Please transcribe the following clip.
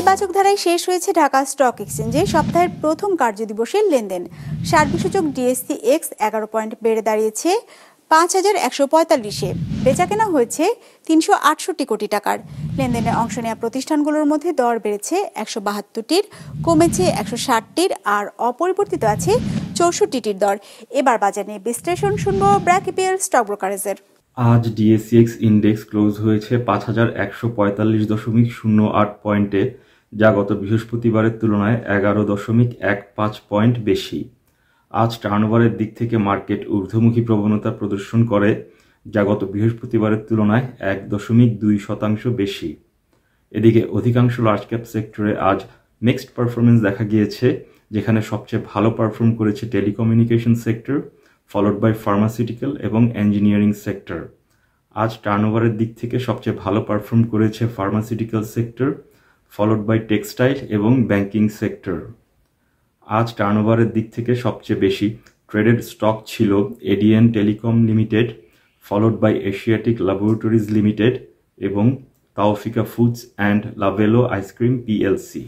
ইতিবাচক ধারায় শেষ হয়েছে ঢাকা স্টক এক্সচেঞ্জে সপ্তাহের প্রথম কার্যদিবসের লেনদেন। সার্বিক সূচক ডিএসসি এক্স 11 পয়েন্ট বেড়ে দাঁড়িয়েছে ৫,১৪৫-এ। বেচাকেনা হয়েছে ৩৬৮ কোটি টাকার। লেনদেনে অংশ নেওয়া প্রতিষ্ঠানগুলোর মধ্যে দর বেড়েছে ১৭২টির, কমেছে ১৬০টির, আর অপরিবর্তিত আছে ৬৪টির দর। এবার বাজার নিয়ে বিশ্লেষণ শুনবো ব্র্যাক ইপিএল স্টক ব্রোকারেজের। আজ ডিএসসিএক্স ইন্ডেক্স ক্লোজ হয়েছে ৫,১৪৫.08 পয়েন্টে, যা গত বৃহস্পতিবারের তুলনায় ১১.১৫ পয়েন্ট বেশি। আজ টার্নওভারের দিক থেকে মার্কেট ঊর্ধ্বমুখী প্রবণতা প্রদর্শন করে, যা গত বৃহস্পতিবারের তুলনায় ১.২% বেশি। এদিকে অধিকাংশ লার্জ ক্যাপ সেক্টরে আজ মিক্সড পারফরমেন্স দেখা গিয়েছে, যেখানে সবচেয়ে ভালো পারফর্ম করেছে telecommunication sector, followed by pharmaceutical এবং ইঞ্জিনিয়ারিং সেক্টর। আজ টার্নওভারের দিক থেকে সবচেয়ে ভালো পারফর্ম করেছে pharmaceutical sector, followed by textile এবং ব্যাংকিং সেক্টর। আজ টার্নওভারের দিক থেকে সবচেয়ে বেশি ট্রেডেড স্টক ছিল ADN telecom limited, followed by Asiatic laboratories limited এবং Taufika foods and Lovello ice cream PLC.